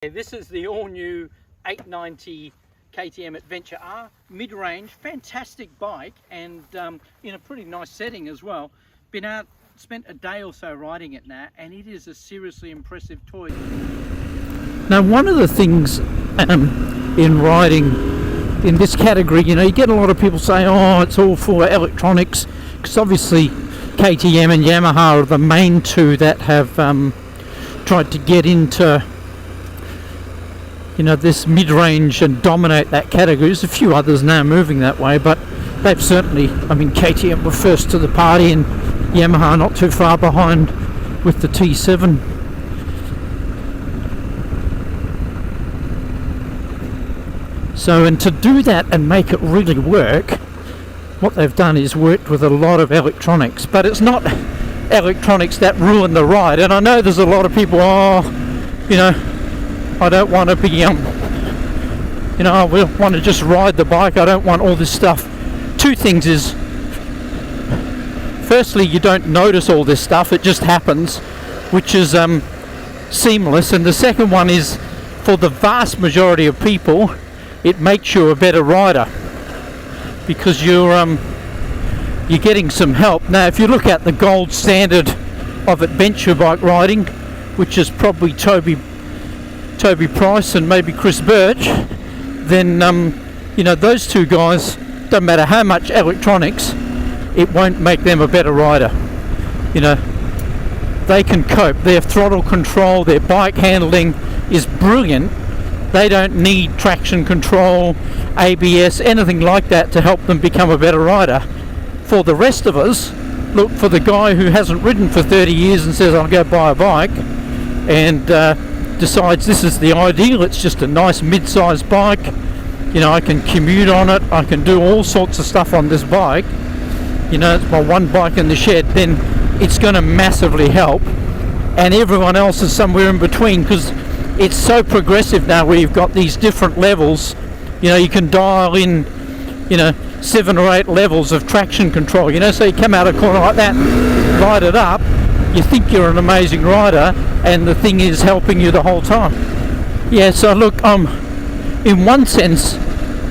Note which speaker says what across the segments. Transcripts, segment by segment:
Speaker 1: This is the all-new 890 KTM Adventure R, mid-range, fantastic bike, and in a pretty nice setting as well. Been out, spent a day or so riding it now, and it is a seriously impressive toy.
Speaker 2: Now, one of the things in riding in this category, you know, you get a lot of people say, oh, it's all for electronics, because obviously KTM and Yamaha are the main two that have tried to get into, you know, this mid-range and dominate that category. There's a few others now moving that way, but they've certainly, I mean, KTM were first to the party and Yamaha not too far behind with the T7. So, and to do that and make it really work, what they've done is worked with a lot of electronics, but it's not electronics that ruin the ride. And I know there's a lot of people, oh, you know, I don't want to be, you know, I want to just ride the bike. I don't want all this stuff. Two things is, firstly, you don't notice all this stuff. It just happens, which is seamless. And the second one is, for the vast majority of people, it makes you a better rider because you're getting some help. Now, if you look at the gold standard of adventure bike riding, which is probably Toby Price and maybe Chris Birch, then you know, those two guys, don't matter how much electronics, it won't make them a better rider. You know, they can cope. Their throttle control, their bike handling is brilliant. They don't need traction control, ABS, anything like that to help them become a better rider. For the rest of us, look, for the guy who hasn't ridden for 30 years and says, I'll go buy a bike, and decides this is the ideal, it's just a nice mid-sized bike, you know, I can commute on it, I can do all sorts of stuff on this bike, you know, it's my one bike in the shed, then it's going to massively help. And everyone else is somewhere in between, because it's so progressive now where you've got these different levels. You know, you can dial in, you know, 7 or 8 levels of traction control, you know, so you come out a corner like that, light it up, you think you're an amazing rider, and the thing is helping you the whole time. Yeah, so look, in one sense,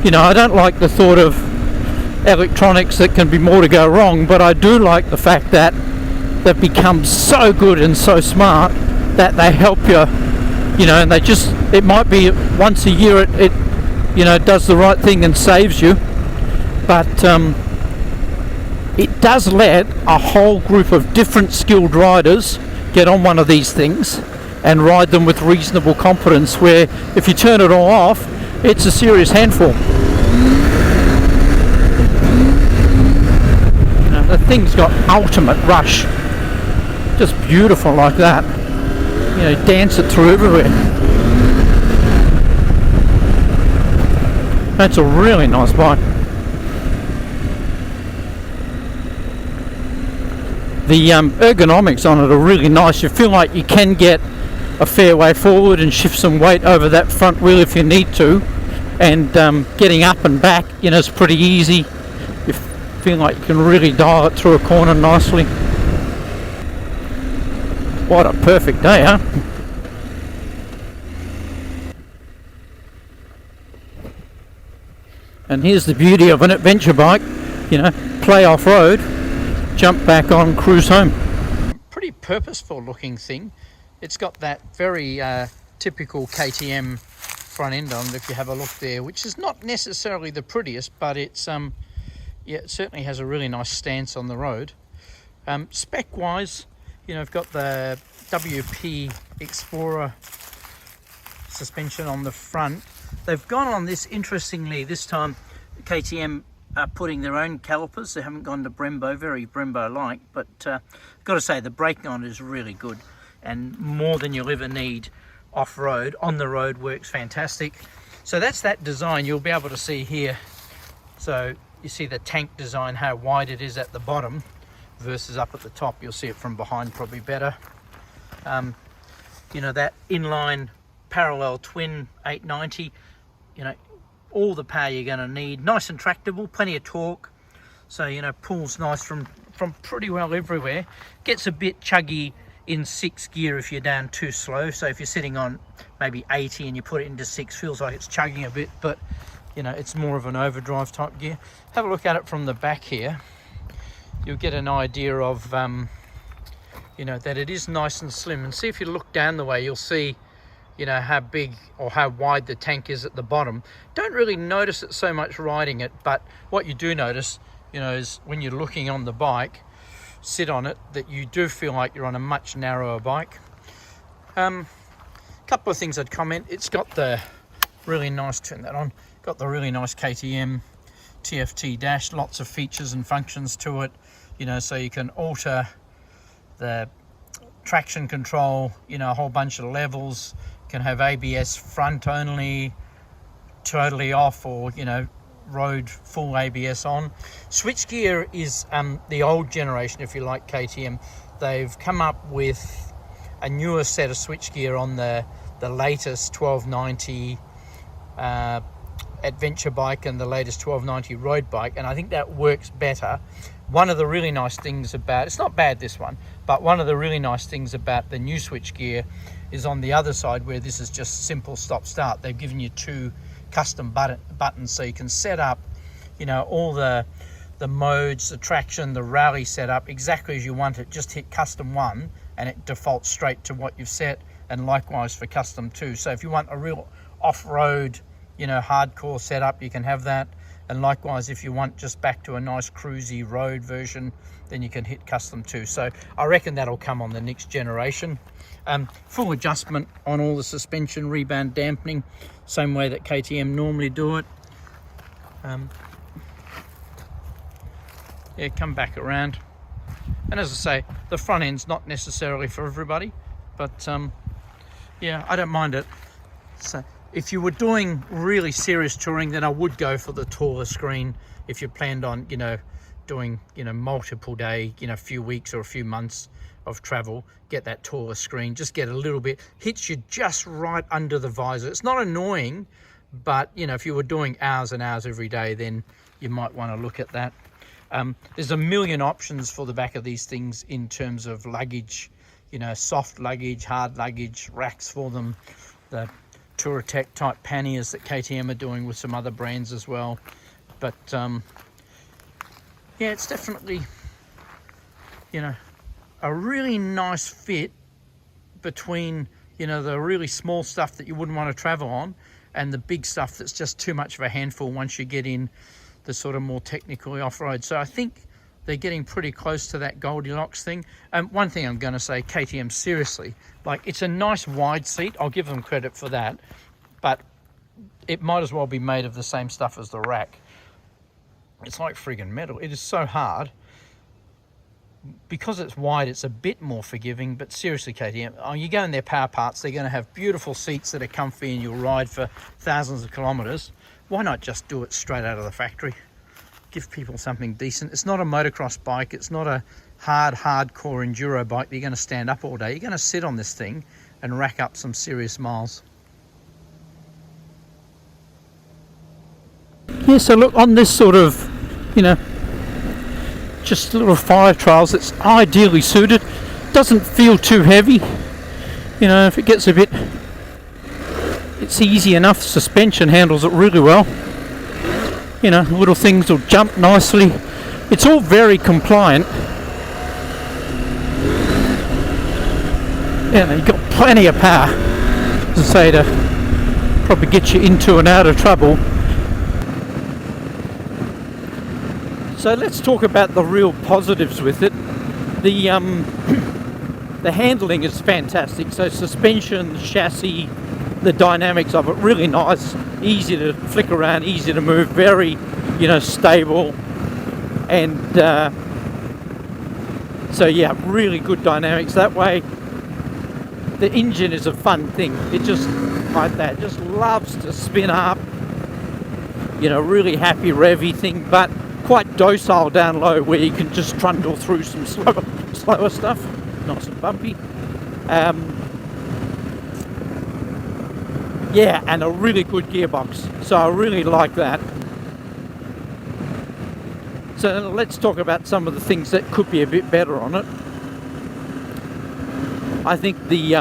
Speaker 2: you know, I don't like the thought of electronics that can be more to go wrong, but I do like the fact that they've become so good and so smart that they help you, you know, and they just, it might be once a year it you know, does the right thing and saves you, but it does let a whole group of different skilled riders get on one of these things and ride them with reasonable confidence, where if you turn it all off, it's a serious handful. You know, the thing's got ultimate rush, just beautiful like that, you know, dance it through everywhere. That's a really nice bike. The ergonomics on it are really nice. You feel like you can get a fair way forward and shift some weight over that front wheel if you need to, and getting up and back, you know, is pretty easy. You feel like you can really dial it through a corner nicely. What a perfect day, huh? And here's the beauty of an adventure bike, you know, play off-road, jump back on, cruise home. Pretty purposeful looking thing. It's got that very typical KTM front end on it, if you have a look there, which is not necessarily the prettiest, but it's yeah, it certainly has a really nice stance on the road. Spec wise, you know, I've got the WP Explorer suspension on the front. They've gone on this, interestingly, this time KTM are putting their own calipers. They haven't gone to Brembo, very Brembo-like, but I've got to say the braking on it is really good, and more than you'll ever need off-road. On the road works fantastic. So that's that design you'll be able to see here. So you see the tank design, how wide it is at the bottom versus up at the top. You'll see it from behind probably better. You know, that inline parallel twin 890, you know, all the power you're going to need. Nice and tractable, plenty of torque, so, you know, pulls nice from pretty well everywhere. Gets a bit chuggy
Speaker 1: in 6 gear if you're down too slow. So if you're sitting on maybe 80 and you put it into 6, feels like it's chugging a bit, but you know, it's more of an overdrive type gear. Have a look at it from the back here. You'll get an idea of you know, that it is nice and slim. And see, if you look down the way, you'll see, you know, how big or how wide the tank is at the bottom. Don't really notice it so much riding it, but what you do notice, you know, is when you're looking on the bike, sit on it, that you do feel like you're on a much narrower bike. Couple of things I'd comment. It's got the really nice, turn that on, got the really nice KTM Tft Dash, lots of features and functions to it, you know, so you can alter the traction control, you know, a whole bunch of levels. You can have ABS front only, totally off, or, you know, road full ABS on. Switchgear is the old generation, if you like, KTM. They've come up with a newer set of switchgear on the latest 1290 adventure bike and the latest 1290 road bike, and I think that works better. One of the really nice things about, it's not bad this one, but one of the really nice things about the new switchgear is on the other side, where this is just simple stop start. They've given you 2 custom buttons, so you can set up, you know, all the modes, the traction, the rally setup exactly as you want it. Just hit custom 1 and it defaults straight to what you've set, and likewise for custom 2. So if you want a real off-road, you know, hardcore setup, you can have that. And likewise, if you want just back to a nice cruisy road version, then you can hit custom 2. So I reckon that'll come on the next generation. Full adjustment on all the suspension, rebound dampening, same way that KTM normally do it. Yeah, come back around. And as I say, the front end's not necessarily for everybody, but yeah, I don't mind it. So if you were doing really serious touring, then I would go for the taller screen. If you planned on, you know, doing, you know, multiple day, you know, a few weeks or a few months of travel, get that taller screen. Just get a little bit, hits you just right under the visor. It's not annoying, but you know, if you were doing hours and hours every day, then you might want to look at that. There's a million options for the back of these things in terms of luggage, you know, soft luggage, hard luggage, racks for them, the Touratech type panniers that KTM are doing with some other brands as well. But yeah, it's definitely, you know, a really nice fit between, you know, the really small stuff that you wouldn't want to travel on and the big stuff that's just too much of a handful once you get in the sort of more technically off-road. So I think they're getting pretty close to that Goldilocks thing. One thing I'm going to say, KTM, seriously, like, it's a nice wide seat. I'll give them credit for that, but it might as well be made of the same stuff as the rack. It's like friggin' metal. It is so hard. Because it's wide, it's a bit more forgiving, but seriously, KTM, you go in their power parts, they're going to have beautiful seats that are comfy and you'll ride for thousands of kilometers. Why not just do it straight out of the factory? Give people something decent. It's not a motocross bike. It's not a hardcore enduro bike that you're going to stand up all day. You're going to sit on this thing and rack up some serious miles. Yeah, so look, on this sort of, you know, just little fire trials, it's ideally suited. Doesn't feel too heavy. You know, if it gets a bit, it's easy enough. Suspension handles it really well. You know, little things will jump nicely. It's all very compliant. Yeah, you've got plenty of power, as I say, to probably get you into and out of trouble. So let's talk about the real positives with it. The handling is fantastic. So suspension, the chassis, the dynamics of it, really nice, easy to flick around, easy to move, very, you know, stable. And so yeah, really good dynamics that way. The engine is a fun thing. It just, like that, just loves to spin up. You know, really happy revvy thing, but quite docile down low, where you can just trundle through some slower stuff, nice and bumpy. Yeah, and a really good gearbox, so I really like that. So let's talk about some of the things that could be a bit better on it.
Speaker 2: I think the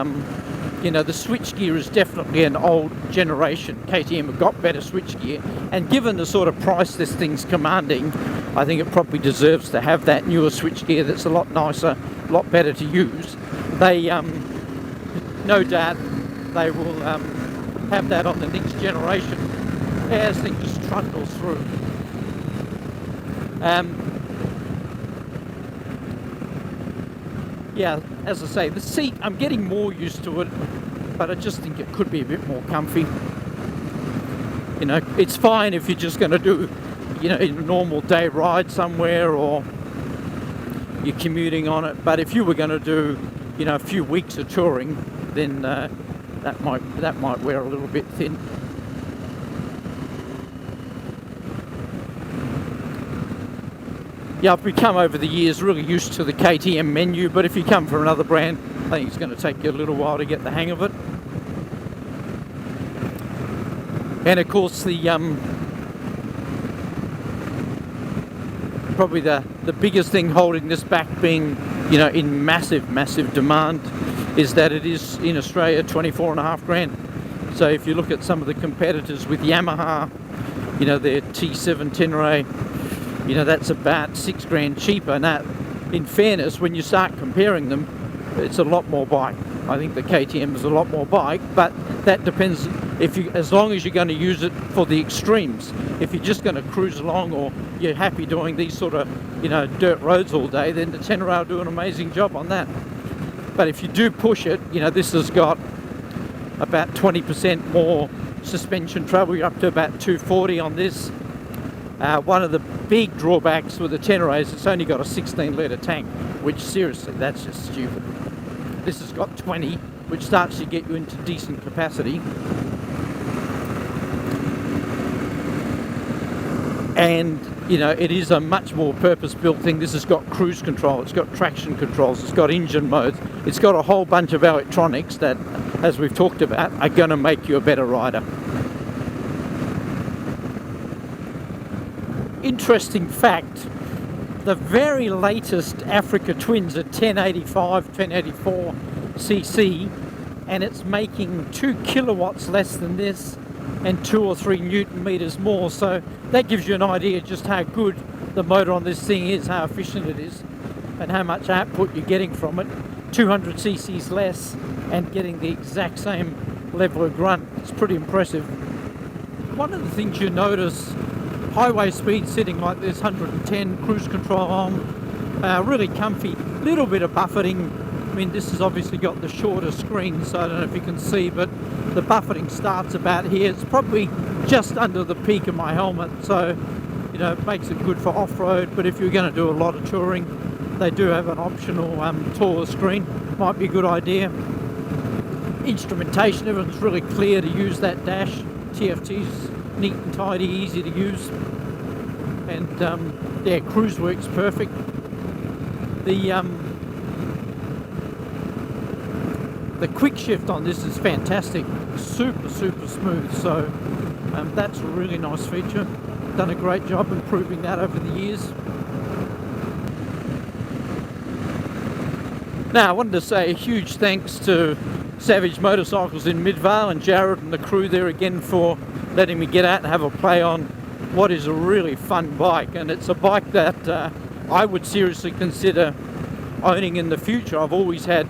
Speaker 2: you know, the switchgear is definitely an old generation. KTM have got better switchgear, and given the sort of price this thing's commanding, I think it probably deserves to have that newer switchgear that's a lot nicer, a lot better to use. They, no doubt, they will have that on the next generation as things just trundles through. Yeah, as I say, the seat, I'm getting more used to it, but I just think it could be a bit more comfy. You know, it's fine if you're just going to do, you know, a normal day ride somewhere, or you're commuting on it. But if you were going to do, you know, a few weeks of touring, then that might wear a little bit thin. Yeah, I've become over the years really used to the KTM menu, but if you come from another brand, I think it's going to take you a little while to get the hang of it. And of course, the probably the biggest thing holding this back, being, you know, in massive demand, is that it is in Australia 24.5 grand. So if you look at some of the competitors with Yamaha, you know, their T7 Tenere, you know, that's about 6 grand cheaper. Now, in fairness, when you start comparing them, it's a lot more bike. I think the KTM is a lot more bike, but that depends if you, as long as you're going to use it for the extremes. If you're just going to cruise along, or you're happy doing these sort of, you know, dirt roads all day, then the Tenere will do an amazing job on that. But if you do push it, you know, this has got about 20% more suspension travel. You're up to about 240 on this. One of the big drawbacks with the Tenere is it's only got a 16 litre tank, which seriously, that's just stupid. This has got 20, which starts to get you into decent capacity. And, you know, it is a much more purpose-built thing. This has got cruise control, it's got traction controls, it's got engine modes, it's got a whole bunch of electronics that, as we've talked about, are going to make you a better rider. Interesting fact, the very latest Africa Twins are 1085, 1084 cc, and it's making 2 kilowatts less than this and 2 or 3 newton meters more. So that gives you an idea just how good the motor on this thing is, how efficient it is, and how much output you're getting from it. 200 cc's less and getting the exact same level of grunt. It's pretty impressive. One of the things you notice, highway speed sitting like this, 110, cruise control on, really comfy, little bit of buffeting. I mean, this has obviously got the shorter screen, so I don't know if you can see, but the buffeting starts about here. It's probably just under the peak of my helmet, so, you know, it makes it good for off-road. But if you're going to do a lot of touring, they do have an optional taller screen. Might be a good idea. Instrumentation, everything's really clear to use that dash. TFT's neat and tidy, easy to use, and yeah, cruise works perfect. The quick shift on this is fantastic, super smooth, so that's a really nice feature. Done a great job improving that over the years. Now I wanted to say a huge thanks to Savage Motorcycles in Midvale and Jared and the crew there again for letting me get out and have a play on what is a really fun bike. And it's a bike that I would seriously consider owning in the future. I've always had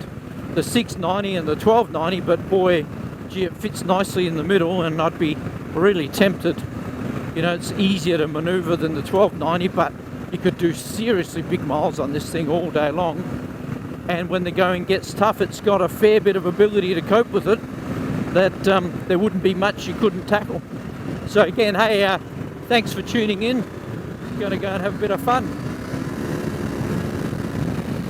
Speaker 2: the 690 and the 1290, but boy, gee, it fits nicely in the middle, and I'd be really tempted. You know, it's easier to maneuver than the 1290, but you could do seriously big miles on this thing all day long. And when the going gets tough, it's got a fair bit of ability to cope with it that there wouldn't be much you couldn't tackle. So again, hey, thanks for tuning in. Gonna go and have a bit of fun.